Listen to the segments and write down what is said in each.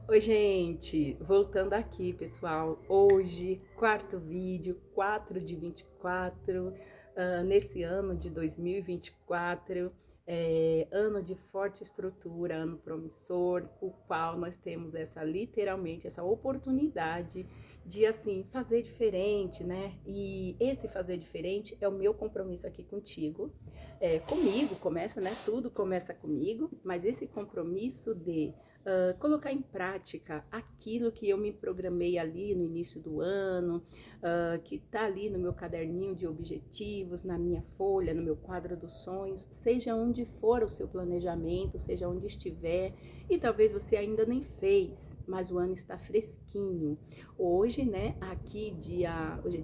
Oi, gente! Voltando aqui, pessoal. Hoje, quarto vídeo, 4 de 24, nesse ano de 2024, ano de forte estrutura, ano promissor, o qual nós temos literalmente, essa oportunidade de, assim, fazer diferente, né? E esse fazer diferente é o meu compromisso aqui contigo. Comigo começa, né? Tudo começa comigo, mas esse compromisso de colocar em prática aquilo que eu me programei ali no início do ano, que está ali no meu caderninho de objetivos, na minha folha, no meu quadro dos sonhos, seja onde for o seu planejamento, seja onde estiver, e talvez você ainda nem fez, mas o ano está fresquinho. Hoje, né, hoje é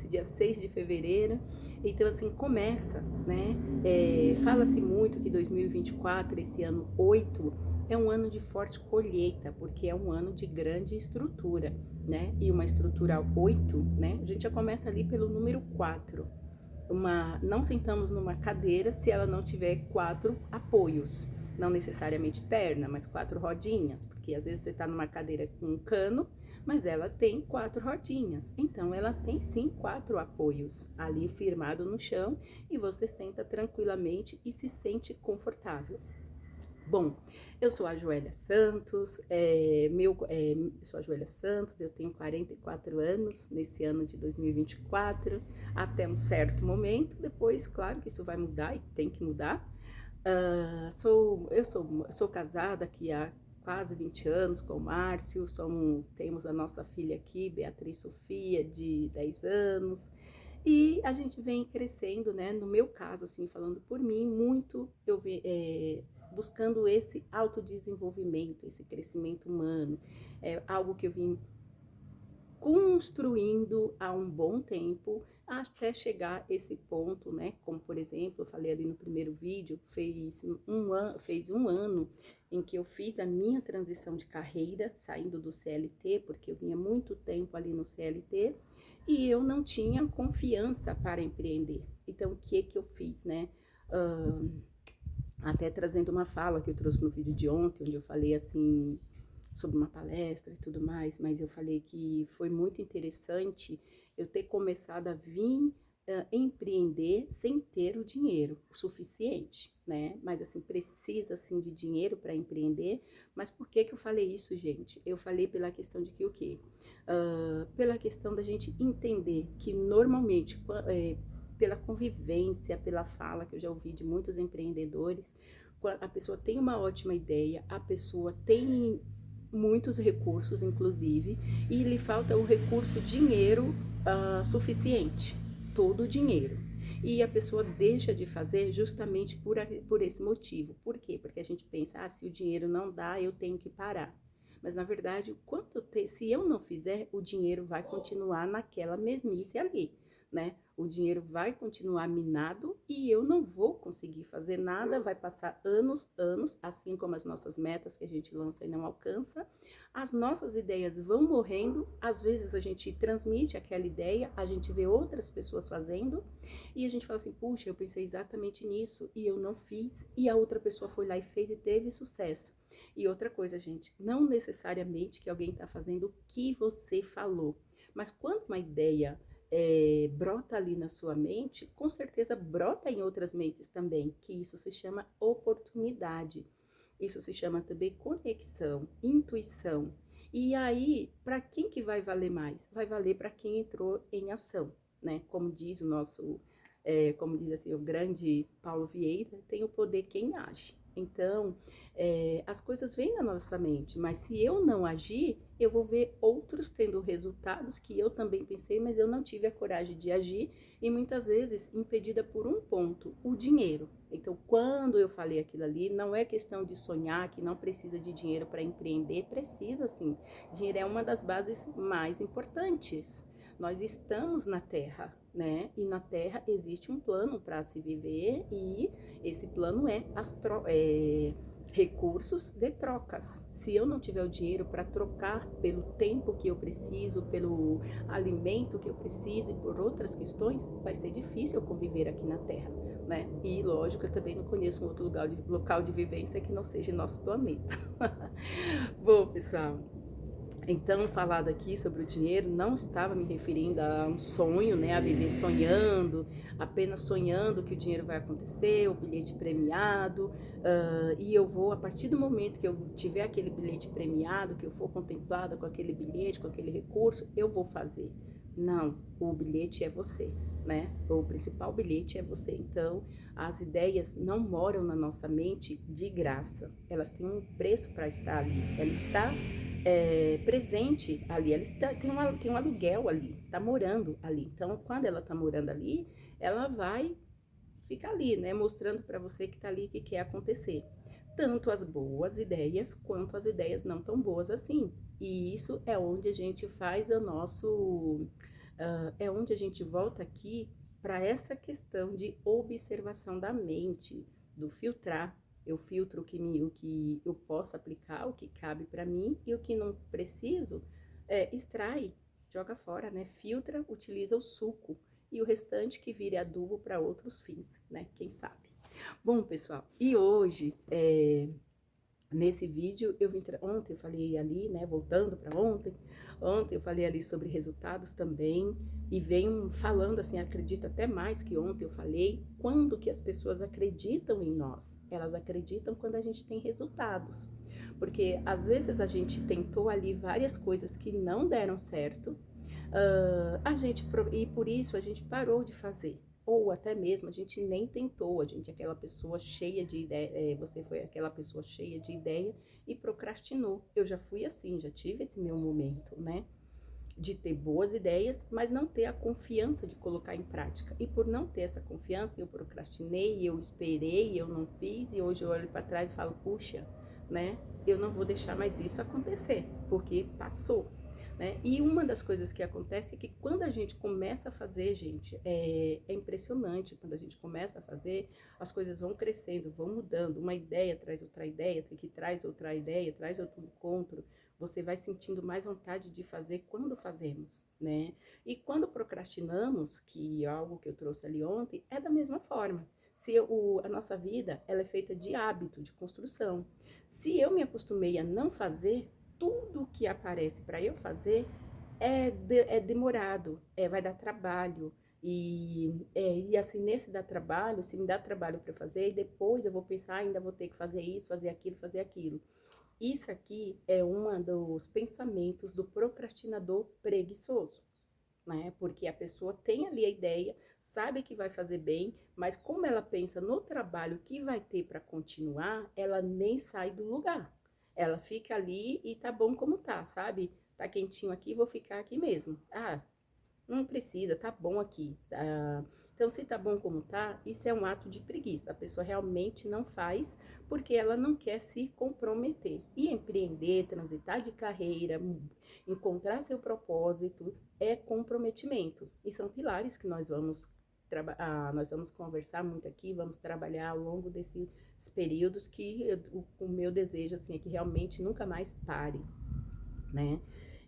dia 6 de fevereiro, então assim, começa, né, fala-se muito que 2024, esse ano 8, é um ano de forte colheita, porque é um ano de grande estrutura, né? E uma estrutura 8, né? A gente já começa ali pelo número 4. Não sentamos numa cadeira se ela não tiver 4 apoios. Não necessariamente perna, mas 4 rodinhas, porque às vezes você está numa cadeira com um cano, mas ela tem 4 rodinhas. Então ela tem sim 4 apoios ali firmado no chão e você senta tranquilamente e se sente confortável. Bom, eu sou a Joélia Santos, eu sou a Joélia Santos, eu tenho 44 anos nesse ano de 2024, até um certo momento, depois, claro que isso vai mudar e tem que mudar. Eu sou casada aqui há quase 20 anos com o Márcio, temos a nossa filha aqui, Beatriz Sofia, de 10 anos, e a gente vem crescendo, né? No meu caso, assim, falando por mim, muito buscando esse autodesenvolvimento, esse crescimento humano. É algo que eu vim construindo há um bom tempo até chegar esse ponto, né? Como por exemplo, eu falei ali no primeiro vídeo, fez um ano em que eu fiz a minha transição de carreira, saindo do CLT, porque eu vinha muito tempo ali no CLT e eu não tinha confiança para empreender. Então, o que eu fiz, né? Até trazendo uma fala que eu trouxe no vídeo de ontem, onde eu falei assim sobre uma palestra e tudo mais, mas eu falei que foi muito interessante eu ter começado a vir empreender sem ter o dinheiro o suficiente, né? Mas assim, precisa assim de dinheiro para empreender. Mas por que eu falei isso, gente? Eu falei pela questão de que o quê? Pela questão da gente entender que normalmente pela convivência, pela fala que eu já ouvi de muitos empreendedores, a pessoa tem uma ótima ideia, a pessoa tem muitos recursos, inclusive, e lhe falta o recurso dinheiro suficiente, todo o dinheiro. E a pessoa deixa de fazer justamente por esse motivo. Por quê? Porque a gente pensa, se o dinheiro não dá, eu tenho que parar. Mas, na verdade, se eu não fizer, o dinheiro vai continuar naquela mesmice ali, né? O dinheiro vai continuar minado e eu não vou conseguir fazer nada, vai passar anos, assim como as nossas metas que a gente lança e não alcança, as nossas ideias vão morrendo, às vezes a gente transmite aquela ideia, a gente vê outras pessoas fazendo e a gente fala assim, puxa, eu pensei exatamente nisso e eu não fiz, e a outra pessoa foi lá e fez e teve sucesso. E outra coisa, gente, não necessariamente que alguém está fazendo o que você falou, mas quando uma ideia brota ali na sua mente, com certeza brota em outras mentes também, que isso se chama oportunidade. Isso se chama também conexão, intuição. E aí, para quem que vai valer mais? Vai valer para quem entrou em ação, né? Como diz como diz assim, o grande Paulo Vieira, tem o poder quem age. Então, as coisas vêm na nossa mente, mas se eu não agir, eu vou ver outros tendo resultados que eu também pensei, mas eu não tive a coragem de agir e muitas vezes impedida por um ponto, o dinheiro. Então, quando eu falei aquilo ali, não é questão de sonhar que não precisa de dinheiro para empreender, precisa sim. Dinheiro é uma das bases mais importantes. Nós estamos na Terra, né? E na Terra existe um plano para se viver e esse plano recursos de trocas. Se eu não tiver o dinheiro para trocar pelo tempo que eu preciso, pelo alimento que eu preciso e por outras questões, vai ser difícil eu conviver aqui na Terra, né? E lógico, eu também não conheço um outro local de vivência que não seja nosso planeta. Bom, pessoal, então, falado aqui sobre o dinheiro, não estava me referindo a um sonho, né, a viver sonhando, apenas sonhando que o dinheiro vai acontecer, o bilhete premiado, e eu vou, a partir do momento que eu tiver aquele bilhete premiado, que eu for contemplada com aquele bilhete, com aquele recurso, eu vou fazer. Não, o bilhete é você, né? O principal bilhete é você. Então, as ideias não moram na nossa mente de graça. Elas têm um preço para estar ali. Ela está presente ali, ela está, tem um aluguel ali, está morando ali. Então, quando ela está morando ali, ela vai ficar ali, né? Mostrando para você que está ali, que quer acontecer. Tanto as boas ideias, quanto as ideias não tão boas assim. E isso é onde a gente faz o nosso... é onde a gente volta aqui para essa questão de observação da mente, do filtrar. Eu filtro o que eu posso aplicar, o que cabe para mim, e o que não preciso, extrai, joga fora, né? Filtra, utiliza o suco, e o restante que vire adubo para outros fins, né? Quem sabe? Bom, pessoal, e hoje, nesse vídeo, ontem eu falei ali, né, voltando para ontem eu falei ali sobre resultados também, e venho falando assim, acredito até mais que ontem eu falei, quando que as pessoas acreditam em nós? Elas acreditam quando a gente tem resultados, porque às vezes a gente tentou ali várias coisas que não deram certo, e por isso a gente parou de fazer. Ou até mesmo a gente nem tentou, a gente é aquela pessoa cheia de ideia, você foi aquela pessoa cheia de ideia e procrastinou. Eu já fui assim, já tive esse meu momento, né? De ter boas ideias, mas não ter a confiança de colocar em prática. E por não ter essa confiança, eu procrastinei, eu esperei, eu não fiz, e hoje eu olho para trás e falo, puxa, né? Eu não vou deixar mais isso acontecer, porque passou. Né? E uma das coisas que acontece é que quando a gente começa a fazer, gente, é impressionante. Quando a gente começa a fazer, as coisas vão crescendo, vão mudando. Uma ideia traz outra ideia, que traz outra ideia, traz outro encontro. Você vai sentindo mais vontade de fazer quando fazemos, né? E quando procrastinamos, que é algo que eu trouxe ali ontem, é da mesma forma. A nossa vida, ela é feita de hábito, de construção. Se eu me acostumei a não fazer, tudo que aparece para eu fazer é demorado, vai dar trabalho. E assim, nesse dar trabalho, se me dá trabalho para fazer, e depois eu vou pensar, ainda vou ter que fazer isso, fazer aquilo, fazer aquilo. Isso aqui é um dos pensamentos do procrastinador preguiçoso, né? Porque a pessoa tem ali a ideia, sabe que vai fazer bem, mas como ela pensa no trabalho que vai ter para continuar, ela nem sai do lugar. Ela fica ali e tá bom como tá, sabe? Tá quentinho aqui, vou ficar aqui mesmo. Ah, não precisa, tá bom aqui. Então, se tá bom como tá, isso é um ato de preguiça. A pessoa realmente não faz porque ela não quer se comprometer. E empreender, transitar de carreira, encontrar seu propósito é comprometimento. E são pilares que nós vamos conversar muito aqui, vamos trabalhar ao longo desses períodos que o meu desejo assim, é que realmente nunca mais pare, né?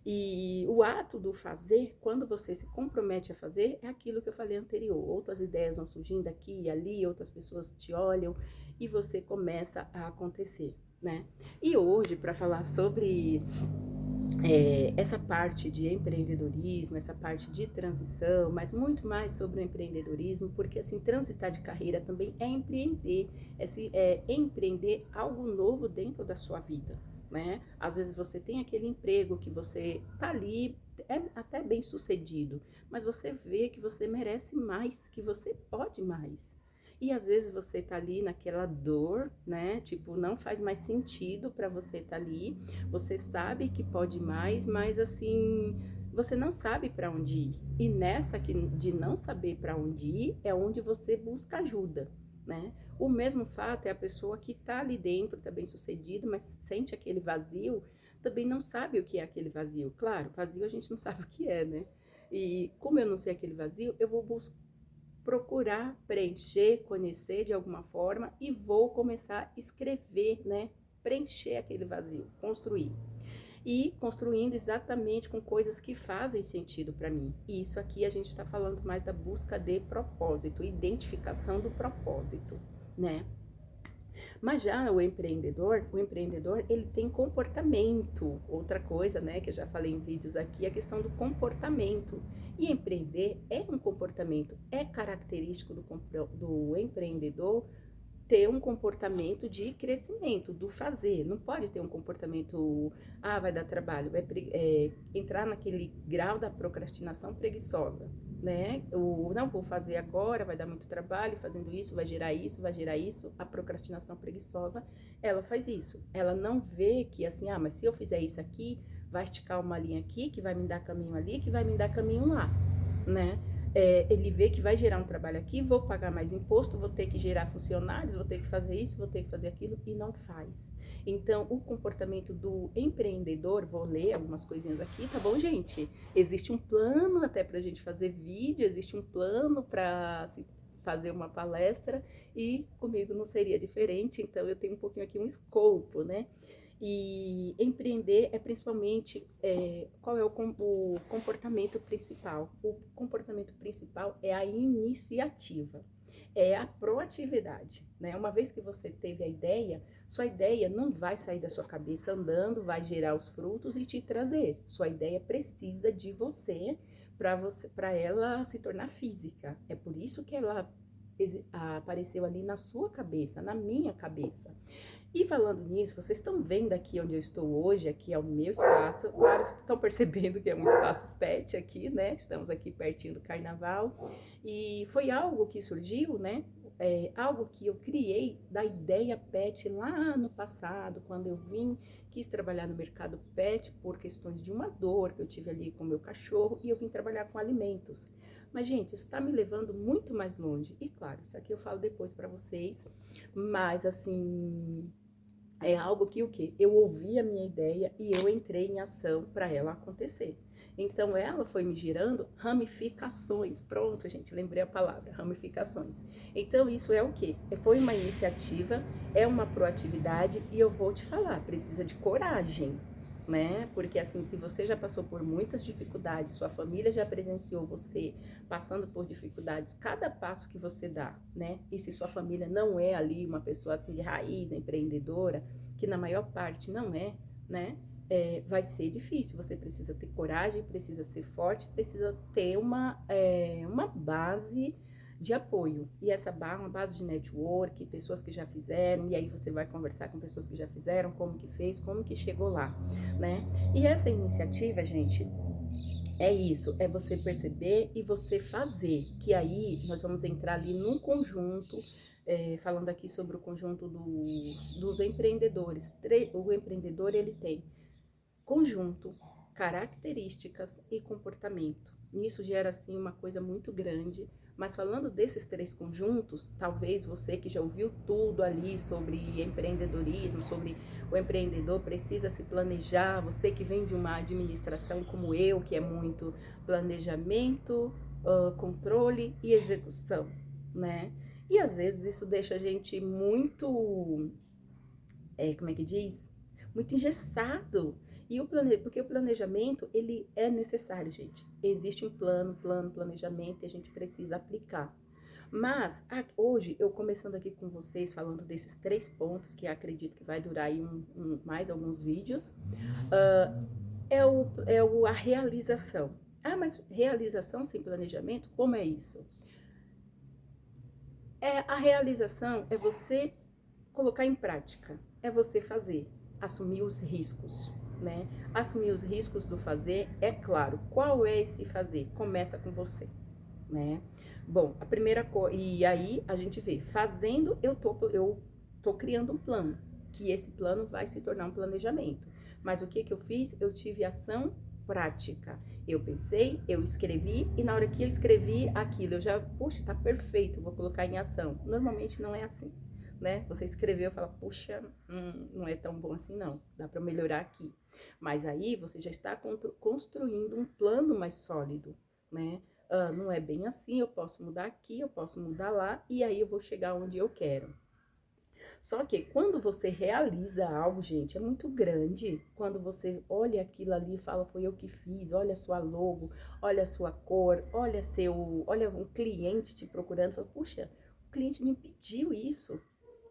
E o ato do fazer, quando você se compromete a fazer, é aquilo que eu falei anterior. Outras ideias vão surgindo aqui e ali, outras pessoas te olham e você começa a acontecer, né? E hoje, para falar sobre essa parte de empreendedorismo, essa parte de transição, mas muito mais sobre o empreendedorismo, porque assim, transitar de carreira também é empreender, é empreender algo novo dentro da sua vida, né? Às vezes você tem aquele emprego que você tá ali, é até bem sucedido, mas você vê que você merece mais, que você pode mais. E às vezes você tá ali naquela dor, né? Tipo, não faz mais sentido para você tá ali. Você sabe que pode mais, mas assim, você não sabe para onde ir. E nessa de não saber para onde ir é onde você busca ajuda, né? O mesmo fato é a pessoa que tá ali dentro, tá bem sucedida, mas sente aquele vazio, também não sabe o que é aquele vazio. Claro, vazio a gente não sabe o que é, né? E como eu não sei aquele vazio, eu vou procurar preencher, conhecer de alguma forma e vou começar a escrever, né? Preencher aquele vazio, construir. E construindo exatamente com coisas que fazem sentido para mim. E isso aqui a gente está falando mais da busca de propósito, identificação do propósito, né? Mas já o empreendedor ele tem comportamento. Outra coisa, né, que eu já falei em vídeos aqui, é a questão do comportamento. E empreender é um comportamento, é característico do empreendedor ter um comportamento de crescimento, do fazer. Não pode ter um comportamento, vai dar trabalho, vai entrar naquele grau da procrastinação preguiçosa, né? O não vou fazer agora, vai dar muito trabalho, fazendo isso, vai gerar isso, vai gerar isso. A procrastinação preguiçosa, ela faz isso. Ela não vê que assim, mas se eu fizer isso aqui, vai esticar uma linha aqui, que vai me dar caminho ali, que vai me dar caminho lá, né? Ele vê que vai gerar um trabalho aqui, vou pagar mais imposto, vou ter que gerar funcionários, vou ter que fazer isso, vou ter que fazer aquilo, e não faz. Então, o comportamento do empreendedor, vou ler algumas coisinhas aqui, tá bom, gente? Existe um plano até pra gente fazer vídeo, existe um plano pra fazer uma palestra, e comigo não seria diferente, então eu tenho um pouquinho aqui um escopo, né? E empreender é principalmente, qual é o comportamento principal? O comportamento principal é a iniciativa, é a proatividade, né? Uma vez que você teve a ideia, sua ideia não vai sair da sua cabeça andando, vai gerar os frutos e te trazer. Sua ideia precisa de você, para ela se tornar física. É por isso que ela apareceu ali na sua cabeça, na minha cabeça. E falando nisso, vocês estão vendo aqui onde eu estou hoje, aqui é o meu espaço. Claro, estão percebendo que é um espaço pet aqui, né? Estamos aqui pertinho do carnaval. E foi algo que surgiu, né? Algo que eu criei da ideia pet lá no passado, quando eu quis trabalhar no mercado pet por questões de uma dor que eu tive ali com o meu cachorro, e eu vim trabalhar com alimentos. Mas, gente, isso está me levando muito mais longe. E claro, isso aqui eu falo depois para vocês, mas assim, é algo que o quê? Eu ouvi a minha ideia e eu entrei em ação para ela acontecer. Então, ela foi me gerando ramificações. Pronto, gente, lembrei a palavra, ramificações. Então, isso é o quê? Foi uma iniciativa, é uma proatividade, e eu vou te falar, precisa de coragem, né? Porque assim, se você já passou por muitas dificuldades, sua família já presenciou você passando por dificuldades, cada passo que você dá, né? E se sua família não é ali uma pessoa assim de raiz, empreendedora, que na maior parte não é, né? Vai ser difícil. Você precisa ter coragem, precisa ser forte, precisa ter uma base de apoio. E essa uma base de network, pessoas que já fizeram, e aí você vai conversar com pessoas que já fizeram, como que fez, como que chegou lá, né? E essa iniciativa, gente, é isso, é você perceber e você fazer, que aí nós vamos entrar ali num conjunto, falando aqui sobre o conjunto dos empreendedores. O empreendedor, ele tem conjunto, características e comportamento. Isso gera, assim, uma coisa muito grande, mas falando desses três conjuntos, talvez você que já ouviu tudo ali sobre empreendedorismo, sobre o empreendedor precisa se planejar, você que vem de uma administração como eu, que é muito planejamento, controle e execução, né? E às vezes isso deixa a gente muito, como é que diz? Muito engessado. Porque o planejamento, ele é necessário, gente. Existe um planejamento, e a gente precisa aplicar. Mas, hoje, eu começando aqui com vocês, falando desses 3 pontos, que acredito que vai durar aí mais alguns vídeos, a realização. Mas realização sem planejamento, como é isso? A realização é você colocar em prática, é você fazer, assumir os riscos, né? Assumir os riscos do fazer, é claro. Qual é esse fazer? Começa com você, né? Bom, a primeira coisa, e aí a gente vê, fazendo, eu tô criando um plano, que esse plano vai se tornar um planejamento. Mas o que que eu fiz? Eu tive ação prática. Eu pensei, eu escrevi, e na hora que eu escrevi aquilo, eu já, puxa, tá perfeito, vou colocar em ação. Normalmente não é assim, né? Você escreveu e fala, puxa, não é tão bom assim não, dá para melhorar aqui. Mas aí você já está construindo um plano mais sólido, né? não é bem assim, eu posso mudar aqui, eu posso mudar lá, e aí eu vou chegar onde eu quero. Só que quando você realiza algo, gente, é muito grande. Quando você olha aquilo ali e fala, foi eu que fiz, olha a sua logo, olha a sua cor, olha um cliente te procurando, fala, puxa, o cliente me pediu isso.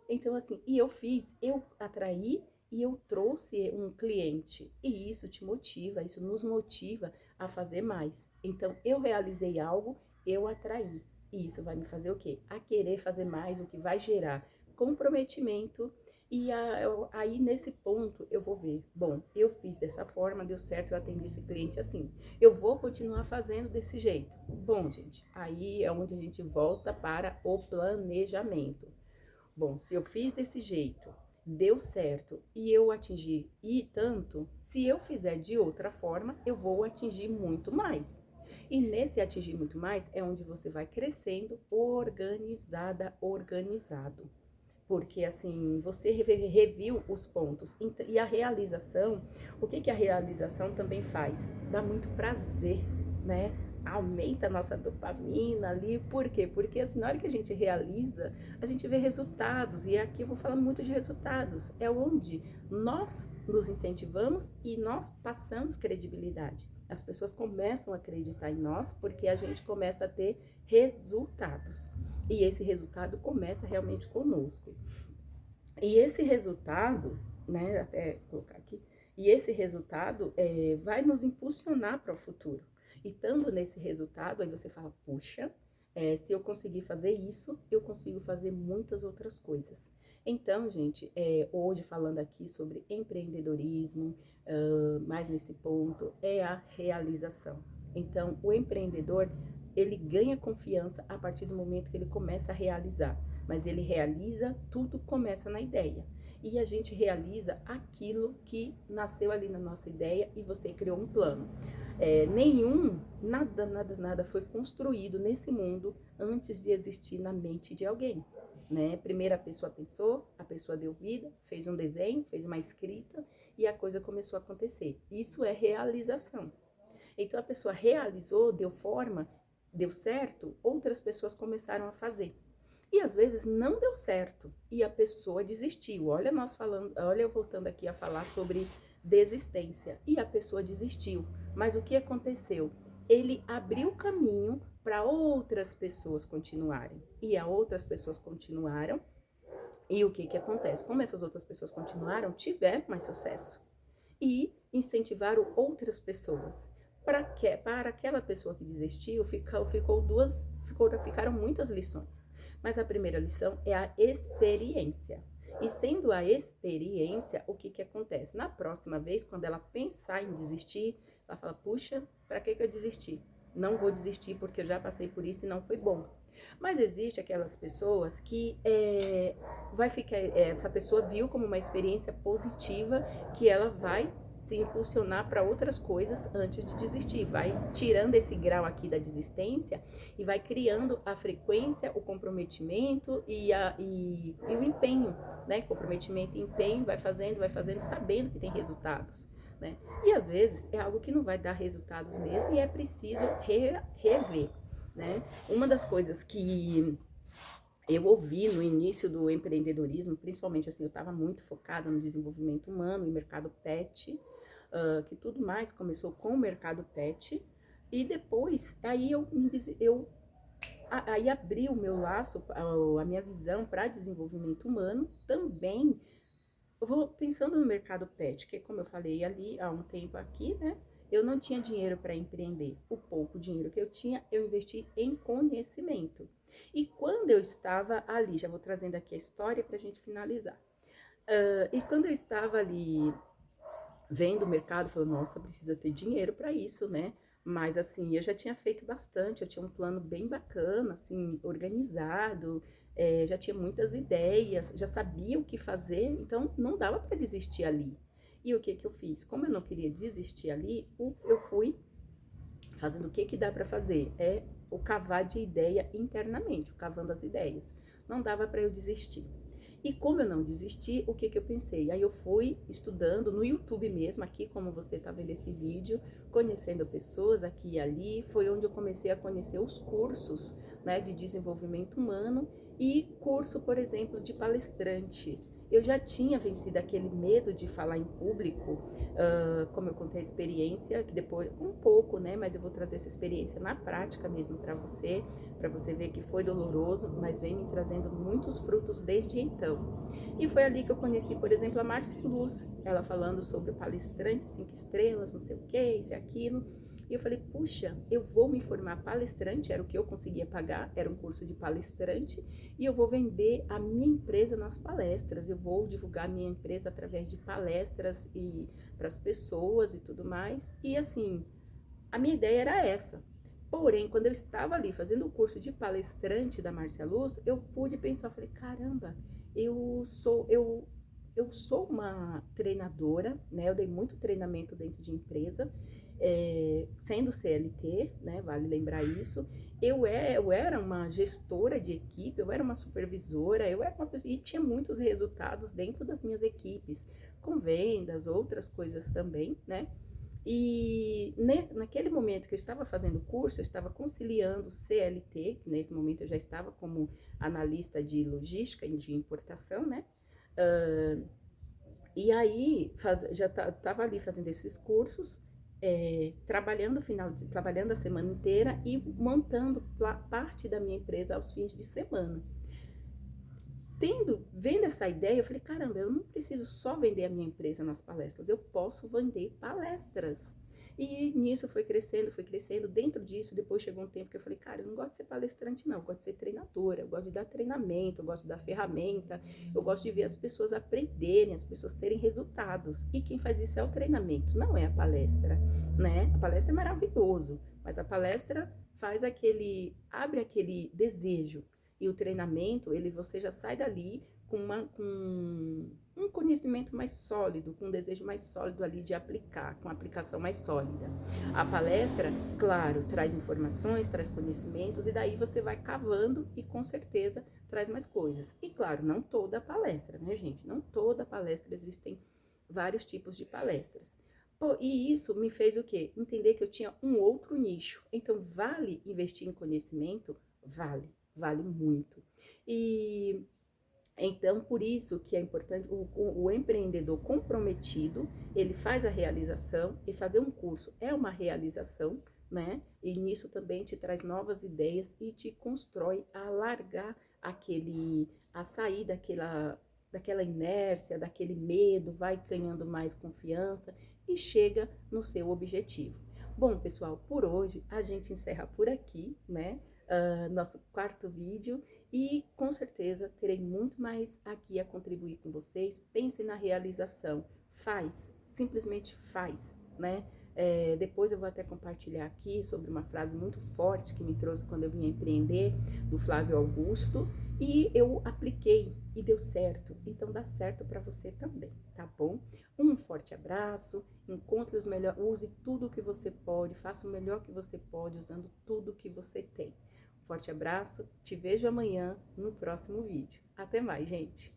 Então, assim, e eu fiz, eu atraí e eu trouxe um cliente. E isso te motiva, isso nos motiva a fazer mais. Então, eu realizei algo, eu atraí. E isso vai me fazer o quê? A querer fazer mais, o que vai gerar comprometimento. E aí, nesse ponto, eu vou ver, bom, eu fiz dessa forma, deu certo, eu atendi esse cliente assim. Eu vou continuar fazendo desse jeito. Bom, gente, aí é onde a gente volta para o planejamento. Bom, se eu fiz desse jeito, deu certo e eu atingi e tanto, se eu fizer de outra forma, eu vou atingir muito mais. E nesse atingir muito mais é onde você vai crescendo organizado. Porque assim, você reviu os pontos. E a realização, o que a realização também faz? Dá muito prazer, né? Aumenta a nossa dopamina ali. Por quê? Porque assim, na hora que a gente realiza, a gente vê resultados. E aqui eu vou falando muito de resultados. É onde nós nos incentivamos e nós passamos credibilidade. As pessoas começam a acreditar em nós porque a gente começa a ter resultados. E esse resultado começa realmente conosco. E esse resultado, né, até colocar aqui, e esse resultado vai nos impulsionar para o futuro. E estando nesse resultado, aí você fala, puxa, se eu conseguir fazer isso, eu consigo fazer muitas outras coisas. Então, gente, hoje falando aqui sobre empreendedorismo, mais nesse ponto, é a realização. Então, o empreendedor, ele ganha confiança a partir do momento que ele começa a realizar. Mas ele realiza, tudo começa na ideia. E a gente realiza aquilo que nasceu ali na nossa ideia e você criou um plano. Nada foi construído nesse mundo antes de existir na mente de alguém. Né? Primeiro a pessoa pensou, a pessoa deu vida, fez um desenho, fez uma escrita e a coisa começou a acontecer. Isso é realização. Então a pessoa realizou, deu forma, deu certo, outras pessoas começaram a fazer. E às vezes não deu certo e a pessoa desistiu. Olha nós falando, olha eu voltando aqui a falar sobre desistência e a pessoa desistiu. Mas o que aconteceu? Ele abriu caminho para outras pessoas continuarem. E as outras pessoas continuaram. E o que acontece? Como essas outras pessoas continuaram, tiveram mais sucesso. E incentivaram outras pessoas. Para aquela pessoa que desistiu, ficaram muitas lições. Mas a primeira lição é a experiência. E sendo a experiência, o que acontece? Na próxima vez, quando ela pensar em desistir, ela fala, puxa, para que eu desisti? Não vou desistir porque eu já passei por isso e não foi bom. Mas existe aquelas pessoas que essa pessoa viu como uma experiência positiva que ela vai se impulsionar para outras coisas antes de desistir. Vai tirando esse grau aqui da desistência e vai criando a frequência, o comprometimento e o empenho, né? Comprometimento e empenho, vai fazendo, sabendo que tem resultados. Né? E às vezes é algo que não vai dar resultados mesmo e é preciso rever. Né? Uma das coisas que eu ouvi no início do empreendedorismo, principalmente assim, eu estava muito focada no desenvolvimento humano e mercado pet, que tudo mais começou com o mercado pet, e depois aí aí abri o meu laço, a minha visão para desenvolvimento humano também. Eu vou pensando no mercado pet, que como eu falei ali há um tempo aqui, né? Eu não tinha dinheiro para empreender. O pouco dinheiro que eu tinha, eu investi em conhecimento. E quando eu estava ali, já vou trazendo aqui a história para a gente finalizar. E quando eu estava ali vendo o mercado, falando, nossa, precisa ter dinheiro para isso, né? Mas assim, eu já tinha feito bastante, eu tinha um plano bem bacana, assim, organizado, já tinha muitas ideias, já sabia o que fazer, então não dava para desistir ali. E o que eu fiz? Como eu não queria desistir ali, eu fui fazendo o que dá para fazer? É o cavar de ideia internamente, o cavando as ideias. Não dava para eu desistir. E como eu não desisti, o que eu pensei? Aí eu fui estudando no YouTube mesmo, aqui como você está vendo esse vídeo, conhecendo pessoas aqui e ali, foi onde eu comecei a conhecer os cursos, né, de desenvolvimento humano e curso, por exemplo, de palestrante. Eu já tinha vencido aquele medo de falar em público, como eu contei a experiência, que depois, um pouco, né, mas eu vou trazer essa experiência na prática mesmo para você ver que foi doloroso, mas vem me trazendo muitos frutos desde então. E foi ali que eu conheci, por exemplo, a Marcia Luz, ela falando sobre o palestrante 5 estrelas, não sei o que, isso e aquilo. E eu falei, puxa, eu vou me formar palestrante, era o que eu conseguia pagar, era um curso de palestrante, e eu vou vender a minha empresa nas palestras, eu vou divulgar a minha empresa através de palestras e para as pessoas e tudo mais. E assim, a minha ideia era essa. Porém, quando eu estava ali fazendo o curso de palestrante da Márcia Luz, eu pude pensar, falei, caramba, eu sou uma treinadora, né? Eu dei muito treinamento dentro de empresa, sendo CLT, né? Vale lembrar isso. Eu era uma gestora de equipe, eu era uma supervisora, eu era uma pessoa, e tinha muitos resultados dentro das minhas equipes, com vendas, outras coisas também, né? E naquele momento que eu estava fazendo o curso, eu estava conciliando CLT, que nesse momento eu já estava como analista de logística e de importação, né? E aí já estava ali fazendo esses cursos, trabalhando a semana inteira e montando parte da minha empresa aos fins de semana. Vendo essa ideia, eu falei, caramba, eu não preciso só vender a minha empresa nas palestras, eu posso vender palestras. E nisso foi crescendo. Dentro disso, depois chegou um tempo que eu falei, cara, eu não gosto de ser palestrante, não, eu gosto de ser treinadora, eu gosto de dar treinamento, eu gosto de dar ferramenta, eu gosto de ver as pessoas aprenderem, as pessoas terem resultados. E quem faz isso é o treinamento, não é a palestra, né? A palestra é maravilhoso, mas a palestra abre aquele desejo. E o treinamento, você já sai dali com um conhecimento mais sólido, com um desejo mais sólido ali de aplicar, com uma aplicação mais sólida. A palestra, claro, traz informações, traz conhecimentos, e daí você vai cavando e com certeza traz mais coisas. E claro, não toda palestra, né, gente? Não toda palestra, existem vários tipos de palestras. E isso me fez o quê? Entender que eu tinha um outro nicho. Então, vale investir em conhecimento? Vale muito. E então, por isso que é importante o empreendedor comprometido, ele faz a realização, e fazer um curso é uma realização, né? E nisso também te traz novas ideias e te constrói a largar a sair daquela inércia, daquele medo, vai ganhando mais confiança e chega no seu objetivo. Bom, pessoal, por hoje a gente encerra por aqui, né? Nosso quarto vídeo, e com certeza terei muito mais aqui a contribuir com vocês. Pense na realização, simplesmente faz, né? Depois eu vou até compartilhar aqui sobre uma frase muito forte que me trouxe quando eu vim empreender, do Flávio Augusto, e eu apliquei e deu certo, então dá certo para você também, tá bom? Um forte abraço, use tudo o que você pode, faça o melhor que você pode usando tudo que você tem. Forte abraço, te vejo amanhã no próximo vídeo. Até mais, gente!